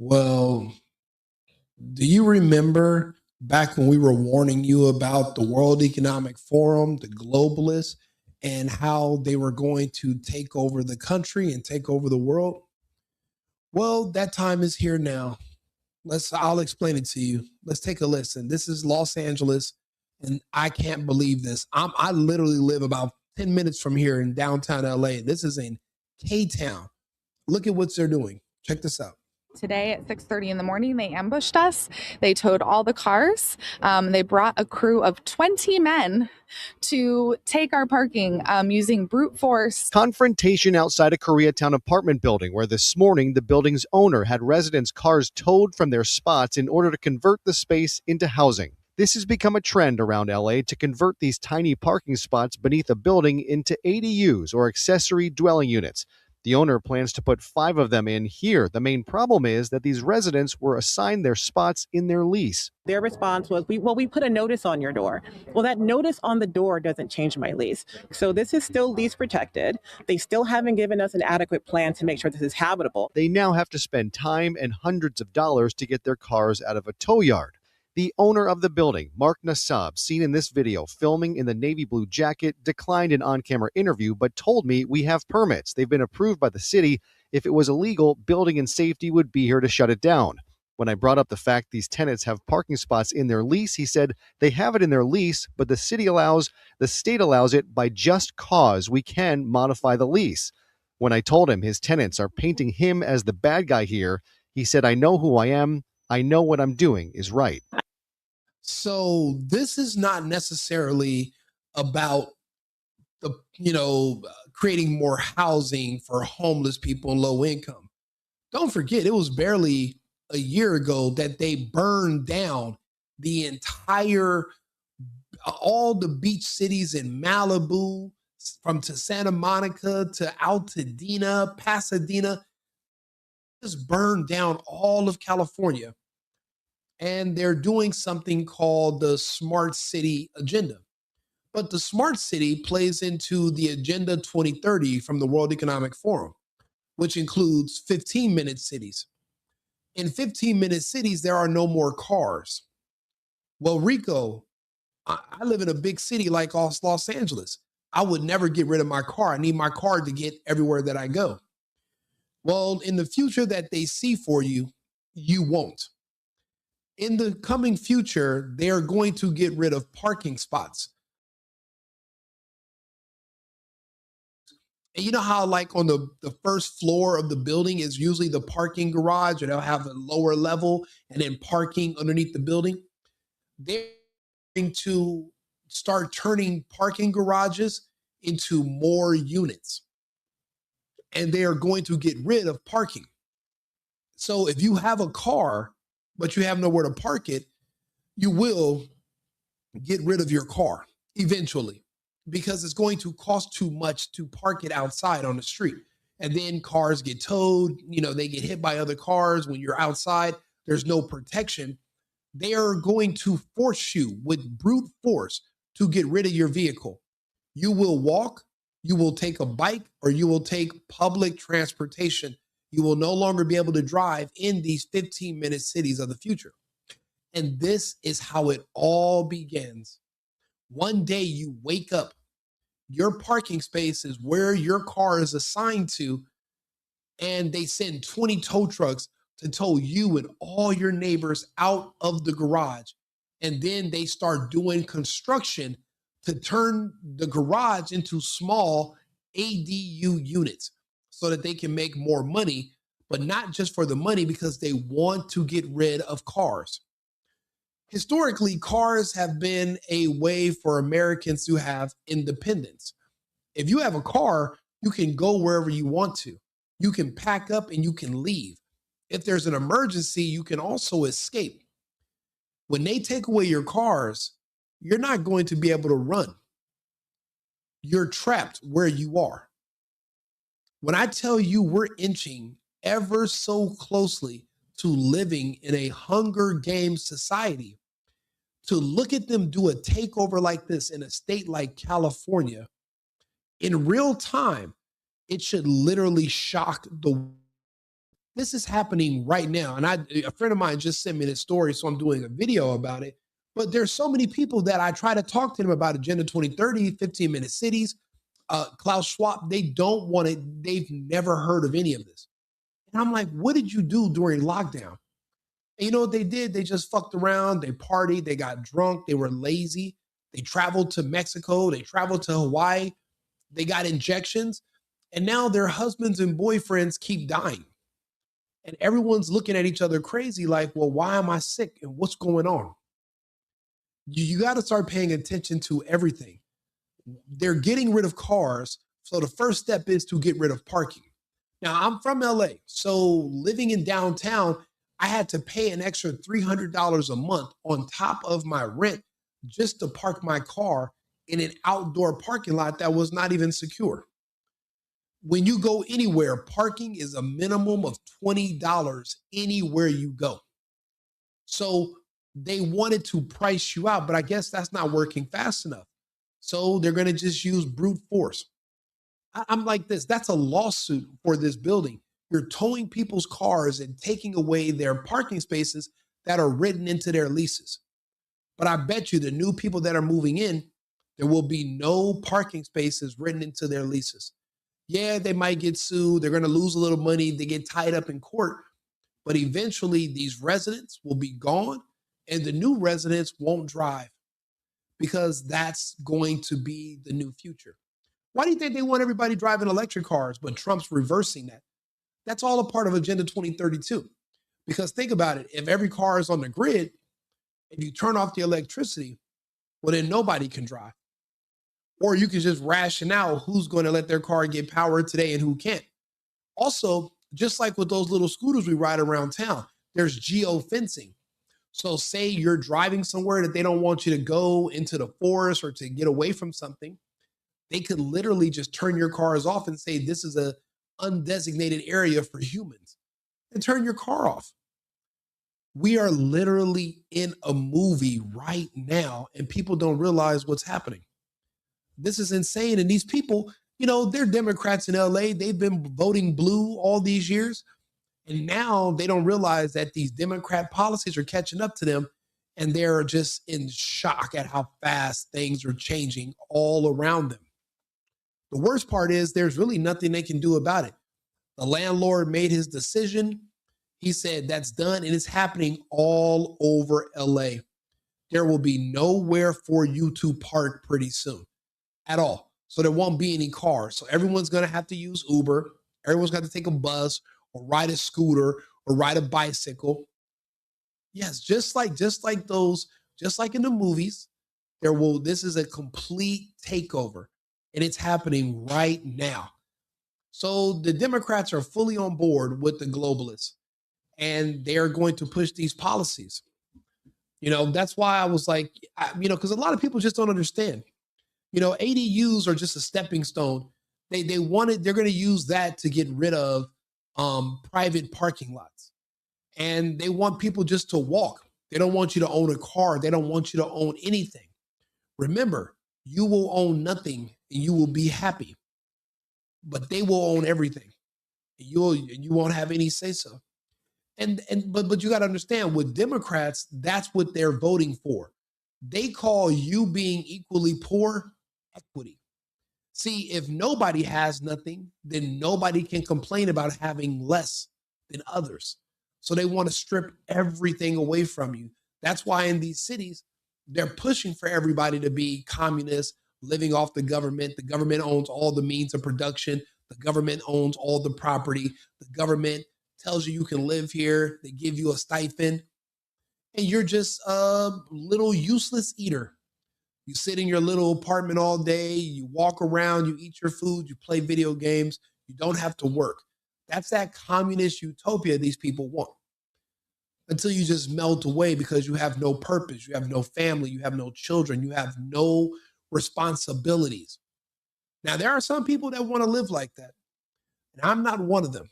Well, do you remember back when we were warning you about the World Economic Forum, the globalists, and how they were going to take over the country and take over the world? Well, that time is here now. I'll explain it to you. Let's take a listen. This is Los Angeles, and I can't believe this. I literally live about 10 minutes from here in downtown LA. This is in K Town. Look at what they're doing. Check this out. Today at 6:30 in the morning, they ambushed us. They towed all the cars. They brought a crew of 20 men to take our parking using brute force. Confrontation outside a Koreatown apartment building where this morning the building's owner had residents' cars towed from their spots in order to convert the space into housing. This has become a trend around LA to convert these tiny parking spots beneath a building into ADUs or accessory dwelling units. The owner plans to put 5 of them in here. The main problem is that these residents were assigned their spots in their lease. Their response was, we put a notice on your door. Well, that notice on the door doesn't change my lease. So this is still lease protected. They still haven't given us an adequate plan to make sure this is habitable. They now have to spend time and hundreds of dollars to get their cars out of a tow yard. The owner of the building, Mark Nassab, seen in this video filming in the navy blue jacket, declined an on-camera interview but told me we have permits. They've been approved by the city. If it was illegal, building and safety would be here to shut it down. When I brought up the fact these tenants have parking spots in their lease, he said they have it in their lease, but the state allows it by just cause. We can modify the lease. When I told him his tenants are painting him as the bad guy here, he said, I know who I am. I know what I'm doing is right. So this is not necessarily about creating more housing for homeless people and low income. Don't forget, it was barely a year ago that they burned down the entire all the beach cities in Malibu, from to Santa Monica to Altadena, Pasadena, just burned down all of California. And they're doing something called the Smart City Agenda. But the Smart City plays into the Agenda 2030 from the World Economic Forum, which includes 15-minute cities. In 15-minute cities, there are no more cars. Well, Rico, I live in a big city like Los Angeles. I would never get rid of my car. I need my car to get everywhere that I go. Well, in the future that they see for you, you won't. In the coming future, they are going to get rid of parking spots. And you know how like on the first floor of the building is usually the parking garage, and they'll have a lower level and then parking underneath the building? They're going to start turning parking garages into more units. And they are going to get rid of parking. So if you have a car, but you have nowhere to park it, you will get rid of your car eventually, because it's going to cost too much to park it outside on the street. And then cars get towed, they get hit by other cars. When you're outside, there's no protection. They are going to force you with brute force to get rid of your vehicle. You will walk, you will take a bike, or you will take public transportation. You will no longer be able to drive in these 15-minute cities of the future. And this is how it all begins. One day you wake up, your parking space is where your car is assigned to, and they send 20 tow trucks to tow you and all your neighbors out of the garage. And then they start doing construction to turn the garage into small ADU units, so that they can make more money, but not just for the money, because they want to get rid of cars. Historically, cars have been a way for Americans to have independence. If you have a car, you can go wherever you want to. You can pack up and you can leave. If there's an emergency, you can also escape. When they take away your cars, you're not going to be able to run. You're trapped where you are. When I tell you we're inching ever so closely to living in a Hunger Games society, to look at them do a takeover like this in a state like California in real time, it should literally shock the world. This is happening right now. And a friend of mine just sent me this story, so I'm doing a video about it. But there's so many people that I try to talk to them about Agenda 2030, 15-minute cities, Klaus Schwab. They don't want it. They've never heard of any of this. And I'm like, what did you do during lockdown? And you know what they did? They just fucked around. They partied. They got drunk. They were lazy. They traveled to Mexico. They traveled to Hawaii. They got injections. And now their husbands and boyfriends keep dying. And everyone's looking at each other crazy like, well, why am I sick? And what's going on? You got to start paying attention to everything. They're getting rid of cars. So the first step is to get rid of parking. Now, I'm from LA. So living in downtown, I had to pay an extra $300 a month on top of my rent just to park my car in an outdoor parking lot that was not even secure. When you go anywhere, parking is a minimum of $20 anywhere you go. So they wanted to price you out, but I guess that's not working fast enough. So they're going to just use brute force. I'm like this. That's a lawsuit for this building. You're towing people's cars and taking away their parking spaces that are written into their leases. But I bet you the new people that are moving in, there will be no parking spaces written into their leases. Yeah, they might get sued. They're going to lose a little money. They get tied up in court. But eventually these residents will be gone and the new residents won't drive because that's going to be the new future. Why do you think they want everybody driving electric cars, but Trump's reversing that? That's all a part of Agenda 2032. Because think about it. If every car is on the grid and you turn off the electricity, well, then nobody can drive. Or you can just ration out who's going to let their car get power today and who can't. Also, just like with those little scooters we ride around town, there's geo-fencing. So say you're driving somewhere that they don't want you to go into the forest or to get away from something. They could literally just turn your cars off and say, this is a undesignated area for humans, and turn your car off. We are literally in a movie right now, and people don't realize what's happening. This is insane. And these people, you know, they're Democrats in LA. They've been voting blue all these years. And now they don't realize that these Democrat policies are catching up to them. And they're just in shock at how fast things are changing all around them. The worst part is there's really nothing they can do about it. The landlord made his decision. He said that's done, and it's happening all over LA. There will be nowhere for you to park pretty soon at all. So there won't be any cars. So everyone's going to have to use Uber. Everyone's got to take a bus or ride a scooter or ride a bicycle. Yes, just like in the movies, this is a complete takeover, and it's happening right now. So the Democrats are fully on board with the globalists, and they're going to push these policies. You know, that's why I was like, because a lot of people just don't understand. You know, ADUs are just a stepping stone. They're going to use that to get rid of private parking lots. And they want people just to walk. They don't want you to own a car. They don't want you to own anything. Remember, you will own nothing and you will be happy. But they will own everything. You won't have any say so. But you got to understand, with Democrats, that's what they're voting for. They call you being equally poor equity. See, if nobody has nothing, then nobody can complain about having less than others. So they want to strip everything away from you. That's why in these cities, they're pushing for everybody to be communist, living off the government. The government owns all the means of production. The government owns all the property. The government tells you can live here. They give you a stipend. And you're just a little useless eater. You sit in your little apartment all day. You walk around. You eat your food. You play video games. You don't have to work. That's that communist utopia these people want. Until you just melt away because you have no purpose. You have no family. You have no children. You have no responsibilities. Now, there are some people that want to live like that. And I'm not one of them.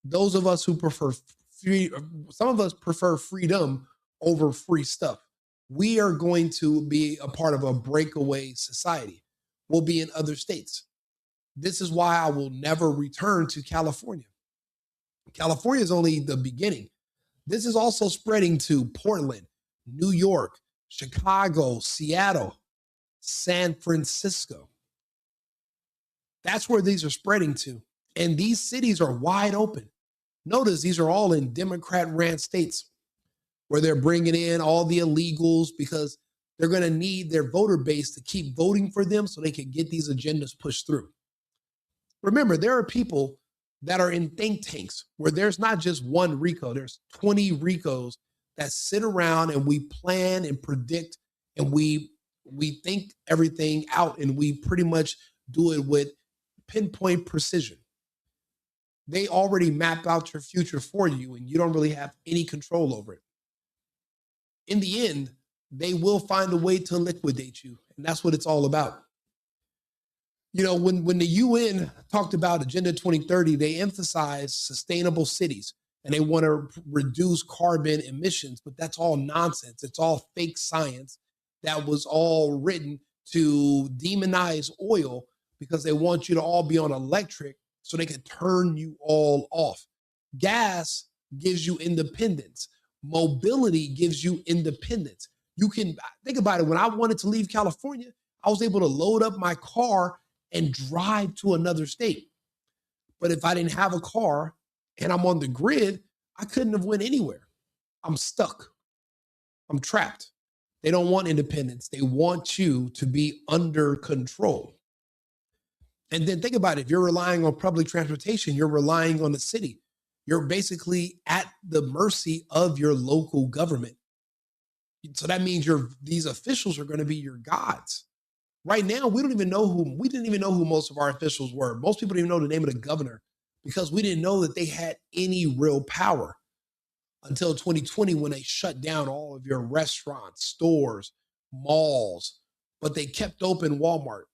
Those of us who prefer some of us prefer freedom over free stuff. We are going to be a part of a breakaway society. We'll be in other states. This is why I will never return to California. California is only the beginning. This is also spreading to Portland, New York, Chicago, Seattle, San Francisco. That's where these are spreading to. And these cities are wide open. Notice these are all in Democrat-ran states where they're bringing in all the illegals because they're going to need their voter base to keep voting for them so they can get these agendas pushed through. Remember, there are people that are in think tanks where there's not just one Rico, there's 20 Ricos that sit around and we plan and predict and we think everything out and we pretty much do it with pinpoint precision. They already map out your future for you and you don't really have any control over it. In the end, they will find a way to liquidate you. And that's what it's all about. You know, when the UN talked about Agenda 2030, they emphasized sustainable cities and they want to reduce carbon emissions, but that's all nonsense. It's all fake science that was all written to demonize oil because they want you to all be on electric so they can turn you all off. Gas gives you independence. Mobility gives you independence. You can think about it. When I wanted to leave California, I was able to load up my car and drive to another state. But if I didn't have a car and I'm on the grid, I couldn't have went anywhere. I'm stuck. I'm trapped. They don't want independence. They want you to be under control. And then think about it. If you're relying on public transportation, you're relying on the city. You're basically at the mercy of your local government. So that means these officials are going to be your gods. Right now, we didn't even know who most of our officials were. Most people didn't even know the name of the governor because we didn't know that they had any real power until 2020 when they shut down all of your restaurants, stores, malls, but they kept open Walmart.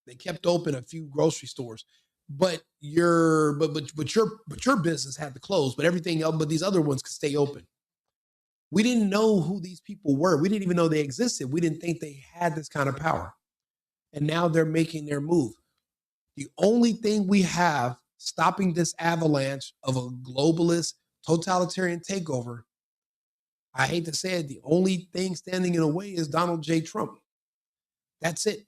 They kept open a few grocery stores, but your business had to close, but everything else, but these other ones could stay open. We didn't know who these people were. We didn't even know they existed. We didn't think they had this kind of power. And now they're making their move. The only thing we have stopping this avalanche of a globalist totalitarian takeover, I hate to say it, the only thing standing in the way is Donald J. Trump. That's it.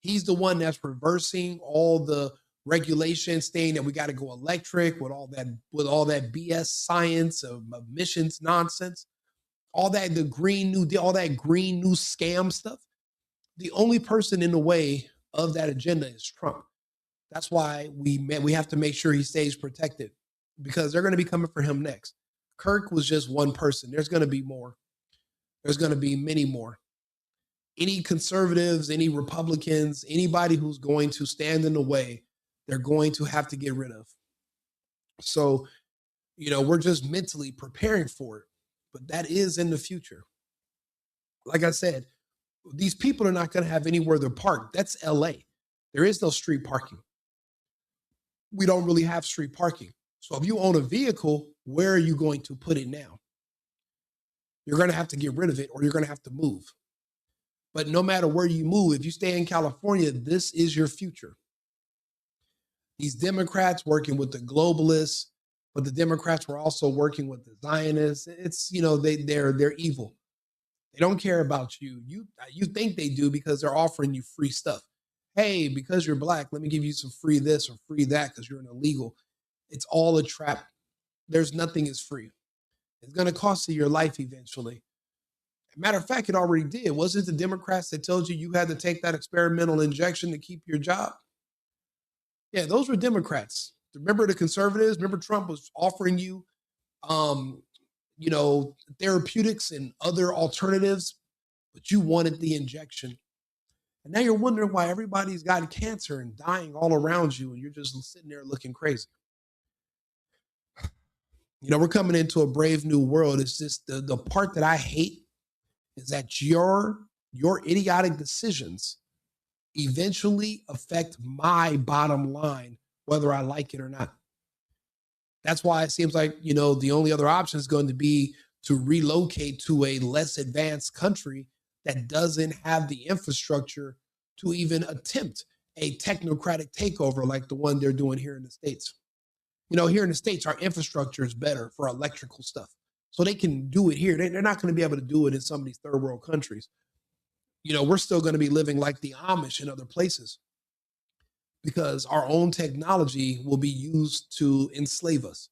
He's the one that's reversing all the regulations, saying that we got to go electric with all that BS science of emissions nonsense, all that the Green New Deal, all that Green New scam stuff. The only person in the way of that agenda is Trump. That's why we have to make sure he stays protected because they're going to be coming for him next. Kirk was just one person. There's going to be more. There's going to be many more. Any conservatives, any Republicans, anybody who's going to stand in the way, they're going to have to get rid of. So, we're just mentally preparing for it, but that is in the future. Like I said, these people are not going to have anywhere to park. That's LA. There is no street parking. We don't really have street parking. So if you own a vehicle, where are you going to put it now? You're going to have to get rid of it or you're going to have to move. But no matter where you move, if you stay in California, this is your future. These Democrats working with the globalists, but the Democrats were also working with the Zionists. It's, they're evil. They don't care about you. You think they do because they're offering you free stuff. Hey, because you're black, let me give you some free this or free that because you're an illegal. It's all a trap. There's nothing is free. It's going to cost you your life eventually. Matter of fact, it already did. Wasn't it the Democrats that told you had to take that experimental injection to keep your job? Yeah, those were Democrats. Remember the conservatives? Remember Trump was offering you, therapeutics and other alternatives, but you wanted the injection. And now you're wondering why everybody's got cancer and dying all around you, and you're just sitting there looking crazy. We're coming into a brave new world. It's just the part that I hate is that your idiotic decisions eventually affect my bottom line, whether I like it or not. That's why it seems like, the only other option is going to be to relocate to a less advanced country that doesn't have the infrastructure to even attempt a technocratic takeover like the one they're doing here in the States. Here in the States, our infrastructure is better for electrical stuff. So they can do it here. They're not going to be able to do it in some of these third world countries. We're still going to be living like the Amish in other places because our own technology will be used to enslave us.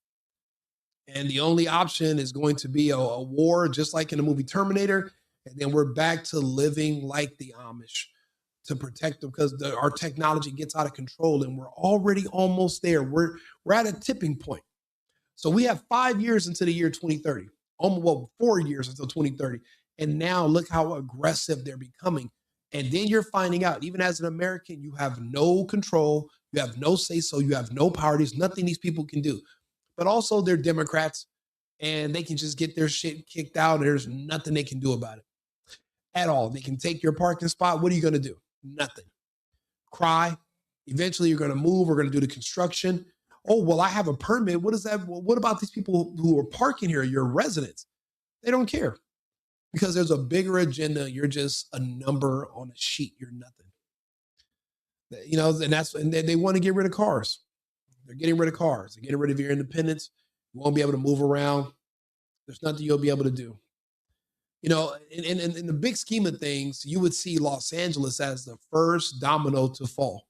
And the only option is going to be a war, just like in the movie Terminator. And then we're back to living like the Amish to protect them because our technology gets out of control and we're already almost there. We're at a tipping point. So we have 5 years into the year 2030, almost 4 years until 2030. And now look how aggressive they're becoming. And then you're finding out, even as an American, you have no control, you have no say-so, you have no power. There's nothing these people can do. But also they're Democrats and they can just get their shit kicked out. And there's nothing they can do about it at all. They can take your parking spot. What are you going to do? Nothing. Cry. Eventually you're going to move. We're going to do the construction. Oh, well, I have a permit. What is that? Well, what about these people who are parking here? Your residents. They don't care because there's a bigger agenda. You're just a number on a sheet. You're nothing. And they want to get rid of cars. They're getting rid of cars. They're getting rid of your independence. You won't be able to move around. There's nothing you'll be able to do. In the big scheme of things, you would see Los Angeles as the first domino to fall.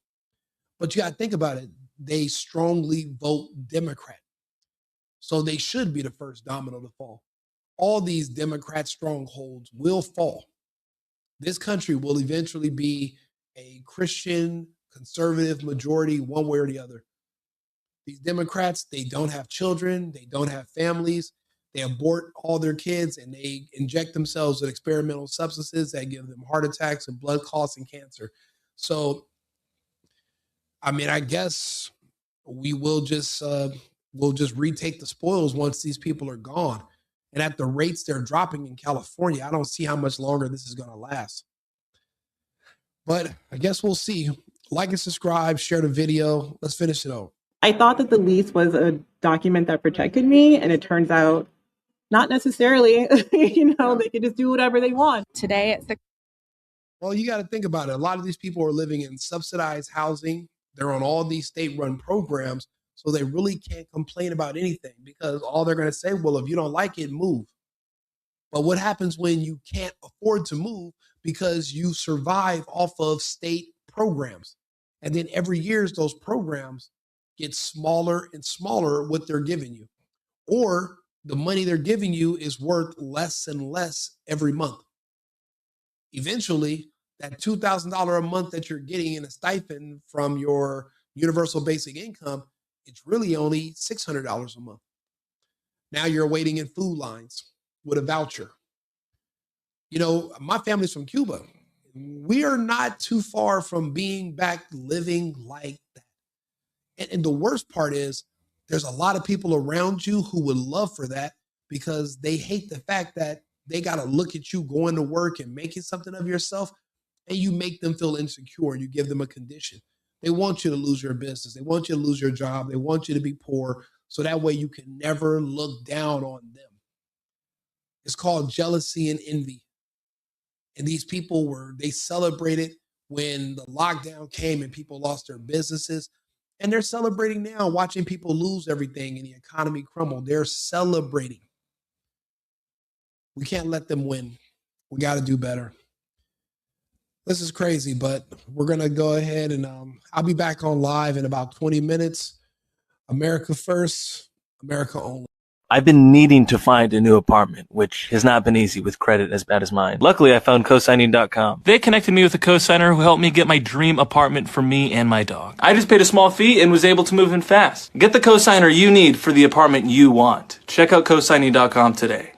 But you got to think about it. They strongly vote Democrat. So they should be the first domino to fall. All these Democrat strongholds will fall. This country will eventually be a Christian conservative majority one way or the other. These Democrats, they don't have children. They don't have families. They abort all their kids and they inject themselves with experimental substances that give them heart attacks and blood clots and cancer. So, I guess we will just retake the spoils once these people are gone. And at the rates they're dropping in California, I don't see how much longer this is going to last. But I guess we'll see. Like and subscribe, share the video. Let's finish it out. I thought that the lease was a document that protected me, and it turns out not necessarily. They can just do whatever they want. Today at 6. Well, you got to think about it. A lot of these people are living in subsidized housing. They're on all these state-run programs, so they really can't complain about anything because all they're going to say, well, if you don't like it, move. But what happens when you can't afford to move because you survive off of state programs? And then every year, those programs get smaller and smaller what they're giving you. Or the money they're giving you is worth less and less every month. Eventually, that $2,000 a month that you're getting in a stipend from your universal basic income, it's really only $600 a month. Now you're waiting in food lines with a voucher. My family's from Cuba. We are not too far from being back living like that. And the worst part is there's a lot of people around you who would love for that because they hate the fact that they got to look at you going to work and making something of yourself, and you make them feel insecure and you give them a condition. They want you to lose your business. They want you to lose your job. They want you to be poor so that way you can never look down on them. It's called jealousy and envy. And these people they celebrated when the lockdown came and people lost their businesses. And they're celebrating now, watching people lose everything and the economy crumble. They're celebrating. We can't let them win. We got to do better. This is crazy, but we're going to go ahead and I'll be back on live in about 20 minutes. America first, America only. I've been needing to find a new apartment, which has not been easy with credit as bad as mine. Luckily, I found cosigning.com. They connected me with a cosigner who helped me get my dream apartment for me and my dog. I just paid a small fee and was able to move in fast. Get the cosigner you need for the apartment you want. Check out cosigning.com today.